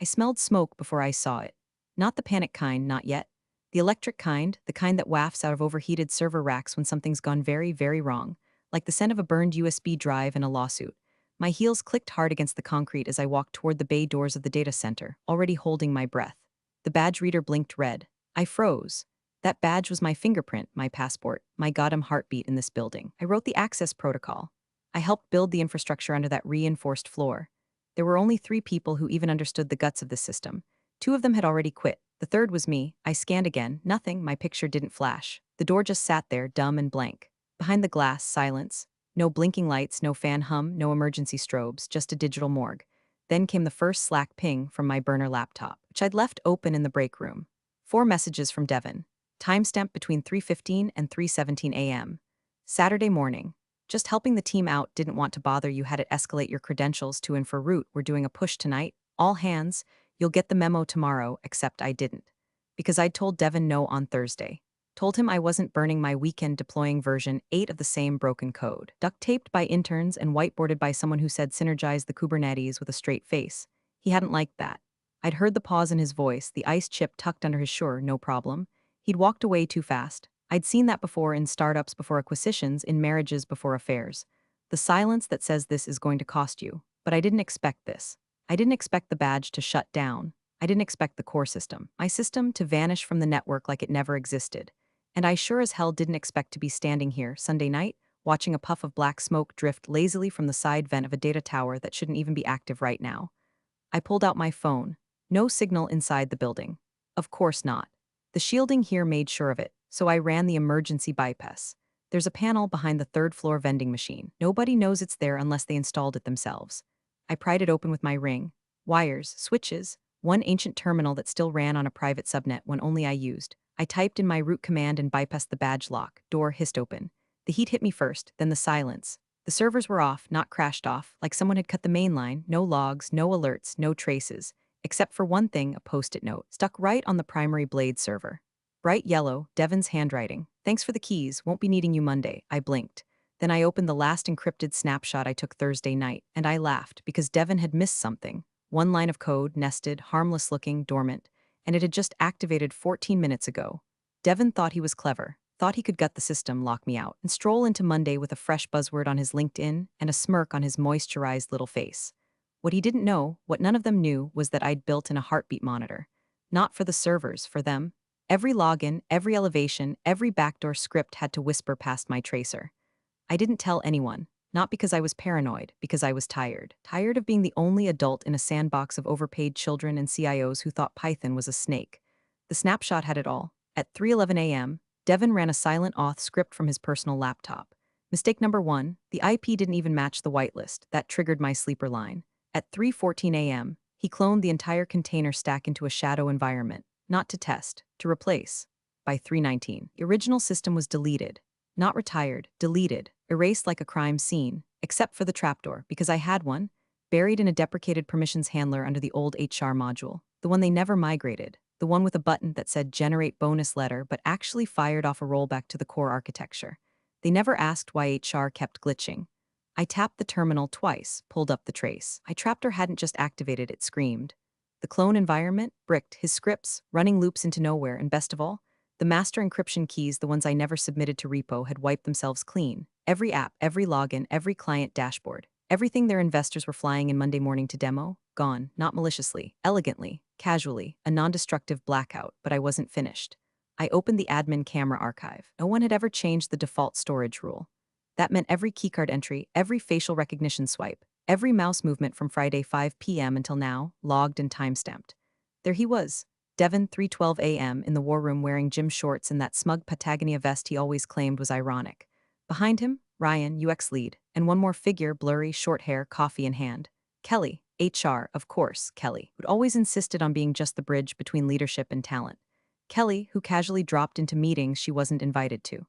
I smelled smoke before I saw it. Not the panic kind, not yet. The electric kind, the kind that wafts out of overheated server racks when something's gone very, very wrong, like the scent of a burned USB drive in a lawsuit. My heels clicked hard against the concrete as I walked toward the bay doors of the data center, already holding my breath. The badge reader blinked red. I froze. That badge was my fingerprint, my passport, my goddamn heartbeat in this building. I wrote the access protocol. I helped build the infrastructure under that reinforced floor. There were only 3 people who even understood the guts of this system. 2 of them had already quit. The third was me. I scanned again. Nothing. My picture didn't flash. The door just sat there, dumb and blank. Behind the glass, silence. No blinking lights, no fan hum, no emergency strobes, just a digital morgue. Then came the first Slack ping from my burner laptop, which I'd left open in the break room. 4 messages from Devin. Timestamp between 3:15 and 3:17 a.m. Saturday morning. Just helping the team out, didn't want to bother you, had it escalate your credentials to and for root. We're doing a push tonight. All hands. You'll get the memo tomorrow, except I didn't. Because I'd told Devin no on Thursday. Told him I wasn't burning my weekend deploying version 8 of the same broken code. Duct taped by interns and whiteboarded by someone who said synergize the Kubernetes with a straight face. He hadn't liked that. I'd heard the pause in his voice, the ice chip tucked under his sure, no problem. He'd walked away too fast. I'd seen that before in startups before acquisitions, in marriages before affairs. The silence that says this is going to cost you. But I didn't expect this. I didn't expect the badge to shut down. I didn't expect the core system, my system, to vanish from the network like it never existed. And I sure as hell didn't expect to be standing here, Sunday night, watching a puff of black smoke drift lazily from the side vent of a data tower that shouldn't even be active right now. I pulled out my phone. No signal inside the building. Of course not. The shielding here made sure of it, so I ran the emergency bypass. There's a panel behind the third-floor vending machine. Nobody knows it's there unless they installed it themselves. I pried it open with my ring. Wires, switches, one ancient terminal that still ran on a private subnet when only I used. I typed in my root command and bypassed the badge lock. Door hissed open. The heat hit me first, then the silence. The servers were off, not crashed off, like someone had cut the main line. No logs, no alerts, no traces. Except for one thing, a post-it note, stuck right on the primary blade server. Bright yellow, Devin's handwriting. Thanks for the keys, won't be needing you Monday. I blinked. Then I opened the last encrypted snapshot I took Thursday night, and I laughed because Devin had missed something. One line of code, nested, harmless-looking, dormant, and it had just activated 14 minutes ago. Devin thought he was clever, thought he could gut the system, lock me out, and stroll into Monday with a fresh buzzword on his LinkedIn and a smirk on his moisturized little face. What he didn't know, what none of them knew, was that I'd built in a heartbeat monitor. Not for the servers, for them. Every login, every elevation, every backdoor script had to whisper past my tracer. I didn't tell anyone, not because I was paranoid, because I was tired. Tired of being the only adult in a sandbox of overpaid children and CIOs who thought Python was a snake. The snapshot had it all. At 3:11 a.m., Devin ran a silent auth script from his personal laptop. Mistake number 1, the IP didn't even match the whitelist. That triggered my sleeper line. At 3:14 a.m., he cloned the entire container stack into a shadow environment, not to test, to replace. By 3:19, the original system was deleted. Not retired, deleted, erased like a crime scene, except for the trapdoor, because I had one, buried in a deprecated permissions handler under the old HR module, the one they never migrated, the one with a button that said generate bonus letter but actually fired off a rollback to the core architecture. They never asked why HR kept glitching. I tapped the terminal twice, pulled up the trace. My trapdoor hadn't just activated, it screamed. The clone environment, bricked, his scripts, running loops into nowhere, and best of all, the master encryption keys, the ones I never submitted to repo, had wiped themselves clean. Every app, every login, every client dashboard. Everything their investors were flying in Monday morning to demo, gone, not maliciously, elegantly, casually, a non-destructive blackout, but I wasn't finished. I opened the admin camera archive. No one had ever changed the default storage rule. That meant every keycard entry, every facial recognition swipe, every mouse movement from Friday 5 p.m. until now, logged and timestamped. There he was, Devin, 3:12 a.m. in the war room wearing gym shorts and that smug Patagonia vest he always claimed was ironic. Behind him, Ryan, UX lead, and one more figure, blurry, short hair, coffee in hand. Kelly, HR, of course, Kelly, who'd always insisted on being just the bridge between leadership and talent. Kelly, who casually dropped into meetings she wasn't invited to.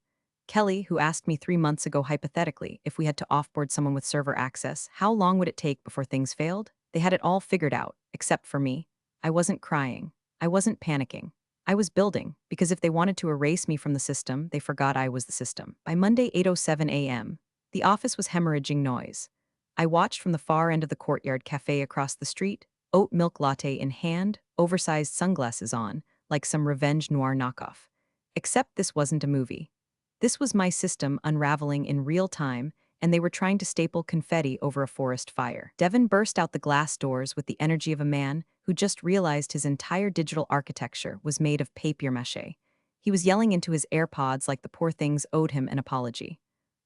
Kelly, who asked me 3 months ago hypothetically if we had to offboard someone with server access, how long would it take before things failed? They had it all figured out, except for me. I wasn't crying. I wasn't panicking. I was building, because if they wanted to erase me from the system, they forgot I was the system. By Monday 8:07 a.m., the office was hemorrhaging noise. I watched from the far end of the courtyard cafe across the street, oat milk latte in hand, oversized sunglasses on, like some revenge noir knockoff. Except this wasn't a movie. This was my system unraveling in real time, and they were trying to staple confetti over a forest fire. Devin burst out the glass doors with the energy of a man who just realized his entire digital architecture was made of papier-mâché. He was yelling into his AirPods like the poor things owed him an apology.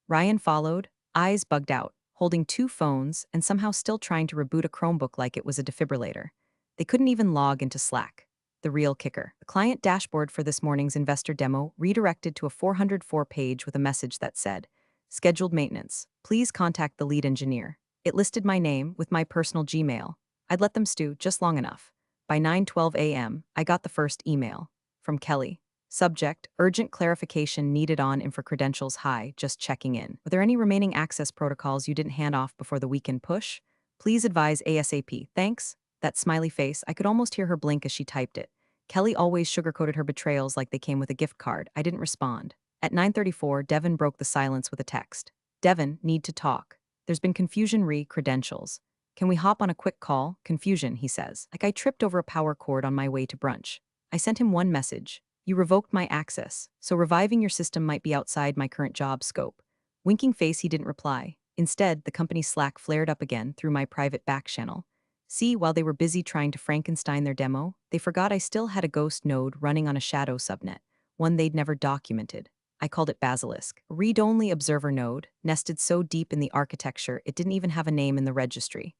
Ryan followed, eyes bugged out, holding two phones and somehow still trying to reboot a Chromebook like it was a defibrillator. They couldn't even log into Slack. The real kicker. The client dashboard for this morning's investor demo redirected to a 404 page with a message that said, "Scheduled maintenance. Please contact the lead engineer." It listed my name with my personal Gmail. I'd let them stew just long enough. By 9:12 a.m., I got the first email. From Kelly. Subject, urgent clarification needed on info credentials high, just checking in. Are there any remaining access protocols you didn't hand off before the weekend push? Please advise ASAP. Thanks. That smiley face, I could almost hear her blink as she typed it. Kelly always sugarcoated her betrayals like they came with a gift card. I didn't respond. At 9:34, Devin broke the silence with a text. Devin, need to talk. There's been confusion re-credentials. Can we hop on a quick call? Confusion, he says. Like I tripped over a power cord on my way to brunch. I sent him one message. You revoked my access, so reviving your system might be outside my current job scope. Winking face, he didn't reply. Instead, the company's Slack flared up again through my private back channel. See, while they were busy trying to Frankenstein their demo, they forgot I still had a ghost node running on a shadow subnet, one they'd never documented. I called it Basilisk, a read-only observer node, nested so deep in the architecture it didn't even have a name in the registry.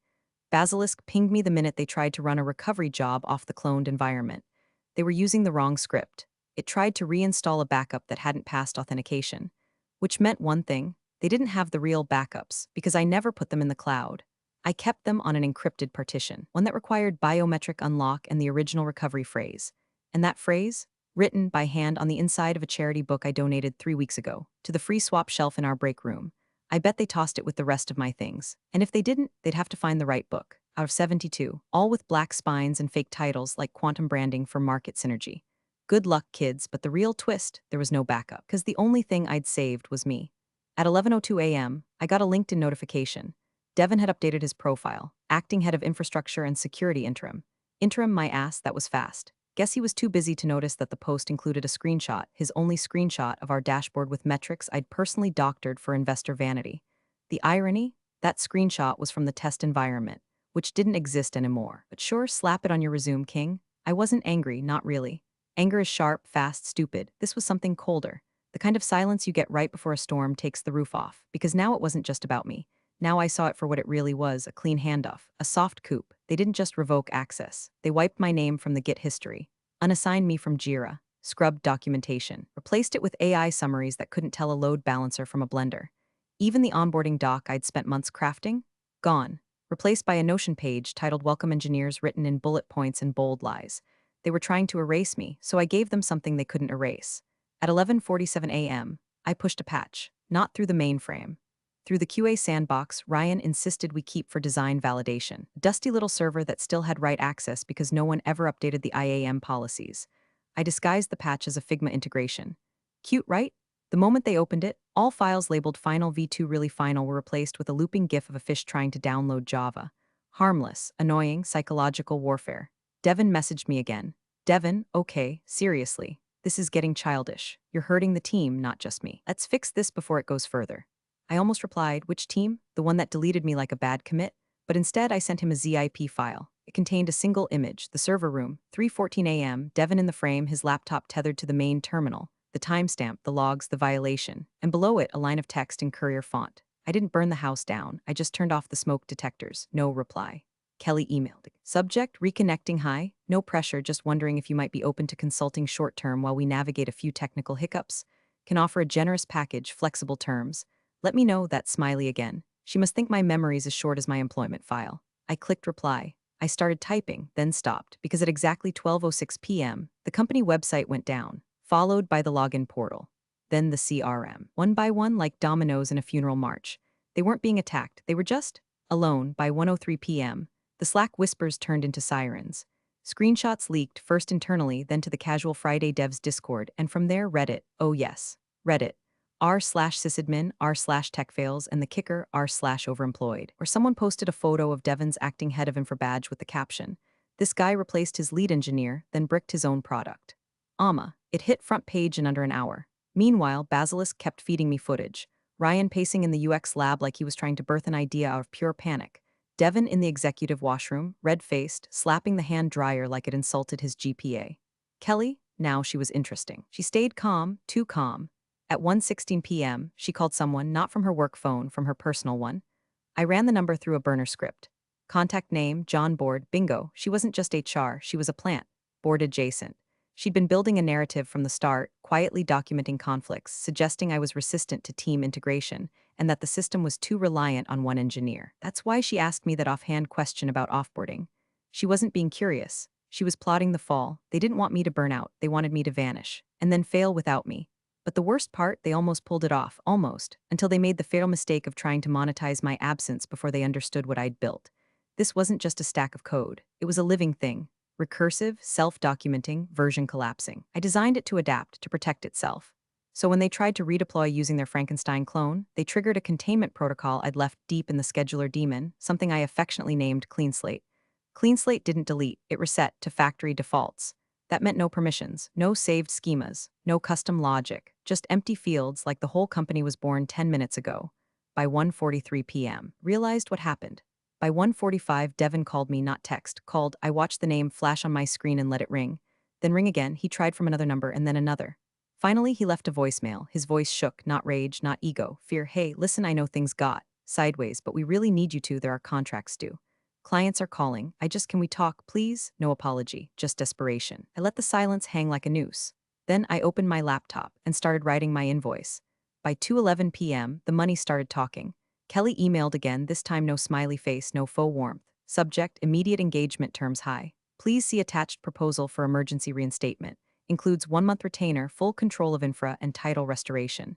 Basilisk pinged me the minute they tried to run a recovery job off the cloned environment. They were using the wrong script. It tried to reinstall a backup that hadn't passed authentication, which meant one thing: they didn't have the real backups because I never put them in the cloud. I kept them on an encrypted partition, one that required biometric unlock and the original recovery phrase. And that phrase? Written by hand on the inside of a charity book I donated 3 weeks ago to the free swap shelf in our break room. I bet they tossed it with the rest of my things. And if they didn't, they'd have to find the right book. Out of 72, all with black spines and fake titles like quantum branding for market synergy. Good luck, kids, but the real twist, there was no backup, because the only thing I'd saved was me. At 11:02 a.m., I got a LinkedIn notification. Devin had updated his profile, acting head of infrastructure and security interim. Interim, my ass, that was fast. Guess he was too busy to notice that the post included a screenshot, his only screenshot of our dashboard with metrics I'd personally doctored for investor vanity. The irony? That screenshot was from the test environment, which didn't exist anymore. But sure, slap it on your resume, king. I wasn't angry, not really. Anger is sharp, fast, stupid. This was something colder. The kind of silence you get right before a storm takes the roof off. Because now it wasn't just about me. Now I saw it for what it really was, a clean handoff, a soft coup. They didn't just revoke access. They wiped my name from the Git history, unassigned me from Jira, scrubbed documentation, replaced it with AI summaries that couldn't tell a load balancer from a blender. Even the onboarding doc I'd spent months crafting? Gone. Replaced by a Notion page titled Welcome Engineers written in bullet points and bold lies. They were trying to erase me, so I gave them something they couldn't erase. At 11:47 a.m., I pushed a patch, not through the mainframe. Through the QA sandbox, Ryan insisted we keep for design validation, a dusty little server that still had write access because no one ever updated the IAM policies. I disguised the patch as a Figma integration. Cute, right? The moment they opened it, all files labeled Final V2 Really Final were replaced with a looping GIF of a fish trying to download Java. Harmless, annoying, psychological warfare. Devin messaged me again. Devin, okay, seriously. This is getting childish. You're hurting the team, not just me. Let's fix this before it goes further. I almost replied, which team? The one that deleted me like a bad commit? But instead I sent him a ZIP file. It contained a single image, the server room, 3:14 a.m., Devin in the frame, his laptop tethered to the main terminal, the timestamp, the logs, the violation, and below it a line of text in courier font. I didn't burn the house down, I just turned off the smoke detectors. No reply. Kelly emailed. Subject, reconnecting, hi. No pressure, just wondering if you might be open to consulting short-term while we navigate a few technical hiccups. Can offer a generous package, flexible terms. Let me know, that smiley again. She must think my memory's as short as my employment file. I clicked reply. I started typing, then stopped, because at exactly 12:06 p.m., the company website went down, followed by the login portal. Then the CRM. One by one, like dominoes in a funeral march. They weren't being attacked, they were just alone. By 1:03 p.m., the Slack whispers turned into sirens. Screenshots leaked, first internally, then to the Casual Friday Devs Discord, and from there Reddit. Oh yes, Reddit. r/sysadmin, r/tech fails, and the kicker r/overemployed. Or someone posted a photo of Devon's acting head of infra badge with the caption, "This guy replaced his lead engineer, then bricked his own product." It hit front page in under an hour. Meanwhile, Basilisk kept feeding me footage. Ryan pacing in the UX lab like he was trying to birth an idea out of pure panic. Devon in the executive washroom, red-faced, slapping the hand dryer like it insulted his GPA. Kelly, now she was interesting. She stayed calm, too calm. At 1:16 p.m., she called someone, not from her work phone, from her personal one. I ran the number through a burner script. Contact name, John Board, bingo. She wasn't just HR, she was a plant. Board adjacent. She'd been building a narrative from the start, quietly documenting conflicts, suggesting I was resistant to team integration, and that the system was too reliant on one engineer. That's why she asked me that offhand question about offboarding. She wasn't being curious. She was plotting the fall. They didn't want me to burn out, they wanted me to vanish, and then fail without me. But the worst part, they almost pulled it off, almost, until they made the fatal mistake of trying to monetize my absence before they understood what I'd built. This wasn't just a stack of code. It was a living thing. Recursive, self-documenting, version collapsing. I designed it to adapt, to protect itself. So when they tried to redeploy using their Frankenstein clone, they triggered a containment protocol I'd left deep in the scheduler daemon, something I affectionately named Clean Slate. Clean Slate didn't delete, it reset to factory defaults. That meant no permissions, no saved schemas, no custom logic, just empty fields like the whole company was born 10 minutes ago. By 1:43 p.m., realized what happened. By 1:45, Devon called me, not text, called. I watched the name flash on my screen and let it ring. Then ring again, he tried from another number and then another. Finally, he left a voicemail. His voice shook, not rage, not ego, fear. "Hey, listen, I know things got sideways, but we really need you to, there are contracts due. Clients are calling. Can we talk, please?" No apology, just desperation. I let the silence hang like a noose. Then I opened my laptop and started writing my invoice. By 2:11 p.m., the money started talking. Kelly emailed again, this time no smiley face, no faux warmth. Subject, immediate engagement terms high. Please see attached proposal for emergency reinstatement. Includes 1-month retainer, full control of infra, and title restoration.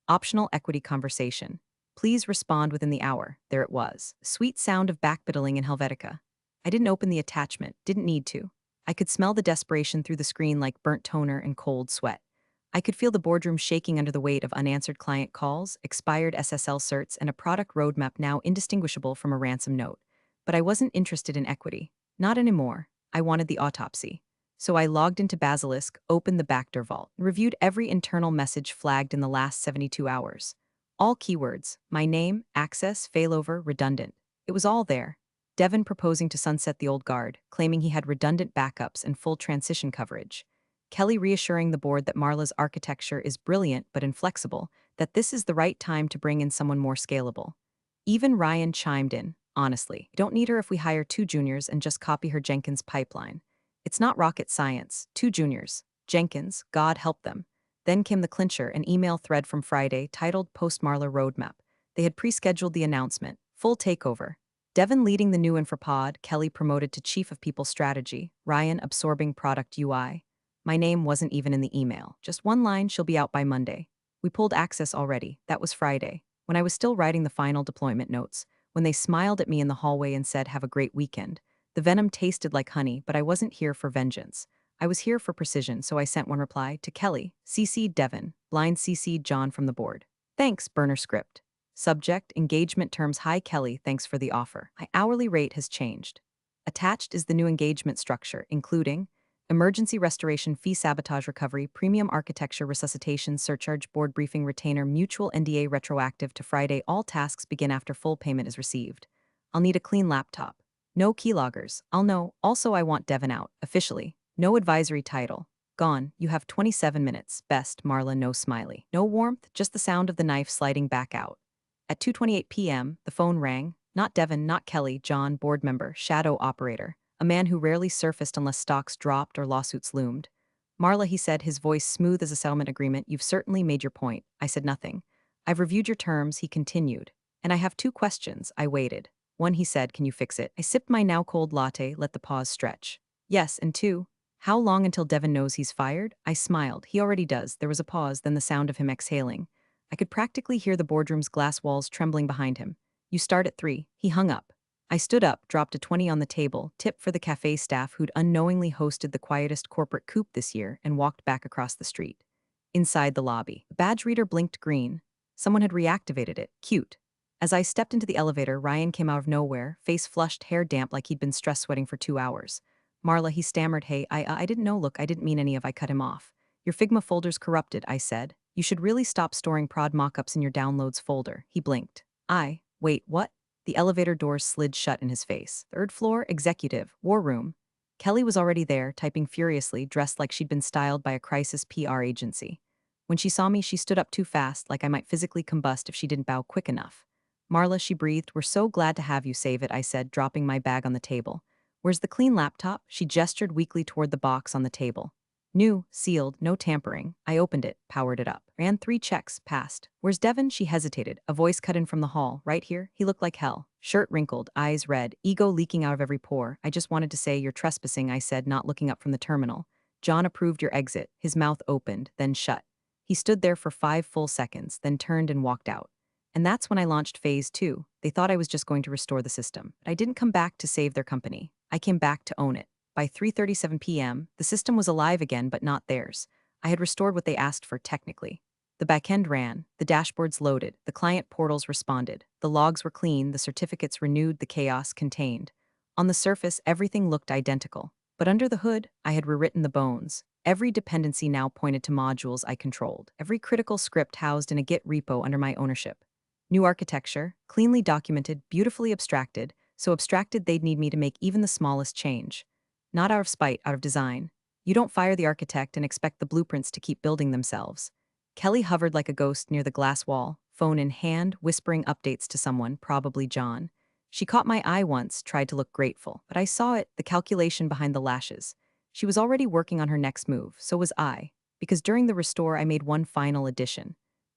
Optional equity conversation. Please respond within the hour. There it was. Sweet sound of backpedaling in Helvetica. I didn't open the attachment, didn't need to. I could smell the desperation through the screen like burnt toner and cold sweat. I could feel the boardroom shaking under the weight of unanswered client calls, expired SSL certs, and a product roadmap now indistinguishable from a ransom note. But I wasn't interested in equity. Not anymore. I wanted the autopsy. So I logged into Basilisk, opened the backdoor vault, and reviewed every internal message flagged in the last 72 hours. All keywords, my name, access, failover, redundant. It was all there. Devon proposing to sunset the old guard, claiming he had redundant backups and full transition coverage. Kelly reassuring the board that Marla's architecture is brilliant but inflexible, that this is the right time to bring in someone more scalable. Even Ryan chimed in, honestly, don't need her if we hire 2 juniors and just copy her Jenkins pipeline. It's not rocket science, 2 juniors. Jenkins, God help them. Then came the clincher, an email thread from Friday titled Post-Marla Roadmap. They had pre-scheduled the announcement, full takeover. Devon leading the new infrapod, Kelly promoted to Chief of People Strategy, Ryan absorbing Product UI. My name wasn't even in the email. Just one line, she'll be out by Monday. We pulled access already. That was Friday. When I was still writing the final deployment notes, when they smiled at me in the hallway and said, "Have a great weekend," the venom tasted like honey, but I wasn't here for vengeance. I was here for precision, so I sent one reply to Kelly, CC'd Devon, blind CC'd John from the board. Thanks, burner script. Subject, engagement terms. Hi Kelly, thanks for the offer. My hourly rate has changed. Attached is the new engagement structure, including emergency restoration fee, sabotage recovery, premium architecture resuscitation, surcharge, board briefing, retainer, mutual NDA retroactive to Friday. All tasks begin after full payment is received. I'll need a clean laptop. No keyloggers. I'll know. Also, I want Devon out, officially. No advisory title. Gone. You have 27 minutes. Best, Marla. No smiley. No warmth, just the sound of the knife sliding back out. At 2:28 p.m., the phone rang. Not Devon, not Kelly, John, board member, shadow operator, a man who rarely surfaced unless stocks dropped or lawsuits loomed. Marla, he said, his voice smooth as a settlement agreement. You've certainly made your point. I said nothing. I've reviewed your terms, he continued. And I have 2 questions. I waited. 1, he said, can you fix it? I sipped my now cold latte, let the pause stretch. Yes, and 2, how long until Devon knows he's fired? I smiled. He already does. There was a pause, then the sound of him exhaling. I could practically hear the boardroom's glass walls trembling behind him. You start at 3. He hung up. I stood up, dropped a 20 on the table, tip for the cafe staff who'd unknowingly hosted the quietest corporate coup this year, and walked back across the street. Inside the lobby, the badge reader blinked green. Someone had reactivated it. Cute. As I stepped into the elevator, Ryan came out of nowhere, face flushed, hair damp like he'd been stress sweating for 2 hours. Marla, he stammered, hey, I didn't know, look, I didn't mean any of, I cut him off. Your Figma folder's corrupted, I said. You should really stop storing prod mockups in your downloads folder. He blinked. Wait, what? The elevator doors slid shut in his face. Third floor, executive, war room. Kelly was already there, typing furiously, dressed like she'd been styled by a crisis PR agency. When she saw me, she stood up too fast, like I might physically combust if she didn't bow quick enough. Marla, she breathed, we're so glad to have you, save it, I said, dropping my bag on the table. Where's the clean laptop? She gestured weakly toward the box on the table. New, sealed, no tampering. I opened it, powered it up. Ran 3 checks, passed. Where's Devin? She hesitated. A voice cut in from the hall. Right here? He looked like hell. Shirt wrinkled, eyes red, ego leaking out of every pore. I just wanted to say you're trespassing, I said, not looking up from the terminal. John approved your exit. His mouth opened, then shut. He stood there for 5 full seconds, then turned and walked out. And that's when I launched phase 2. They thought I was just going to restore the system. But I didn't come back to save their company. I came back to own it. By 3:37 p.m., the system was alive again, but not theirs. I had restored what they asked for technically. The backend ran, the dashboards loaded, the client portals responded, the logs were clean, the certificates renewed, the chaos contained. On the surface, everything looked identical. But under the hood, I had rewritten the bones. Every dependency now pointed to modules I controlled. Every critical script housed in a Git repo under my ownership. New architecture, cleanly documented, beautifully abstracted, so abstracted they'd need me to make even the smallest change. Not out of spite, out of design. You don't fire the architect and expect the blueprints to keep building themselves. Kelly hovered like a ghost near the glass wall, phone in hand, whispering updates to someone, probably John. She caught my eye once, tried to look grateful, but I saw it, the calculation behind the lashes. She was already working on her next move, so was I, because during the restore I made one final addition.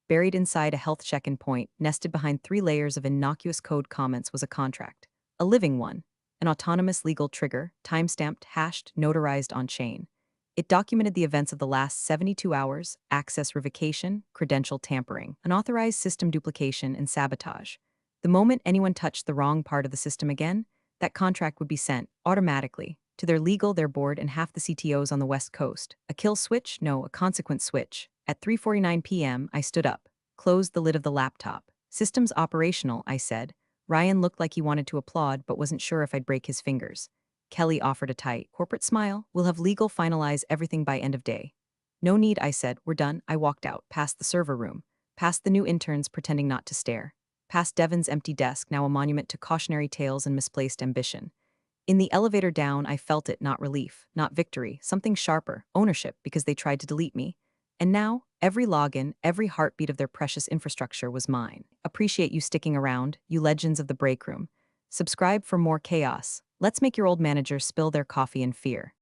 Buried inside a health check-in point, nested behind 3 layers of innocuous code comments was a contract. A living one. An autonomous legal trigger, time-stamped, hashed, notarized on-chain. It documented the events of the last 72 hours, access revocation, credential tampering, unauthorized system duplication, and sabotage. The moment anyone touched the wrong part of the system again, that contract would be sent, automatically, to their legal, their board, and half the CTOs on the West Coast. A kill switch? No, a consequence switch. At 3:49 p.m., I stood up, closed the lid of the laptop. Systems operational, I said. Ryan looked like he wanted to applaud, but wasn't sure if I'd break his fingers. Kelly offered a tight, corporate smile. We'll have legal finalize everything by end of day. No need, I said. We're done. I walked out, past the server room, past the new interns pretending not to stare, past Devin's empty desk, now a monument to cautionary tales and misplaced ambition. In the elevator down, I felt it, not relief, not victory, something sharper, ownership, because they tried to delete me. And now, every login, every heartbeat of their precious infrastructure was mine. Appreciate you sticking around, you legends of the break room. Subscribe for more chaos. Let's make your old managers spill their coffee in fear.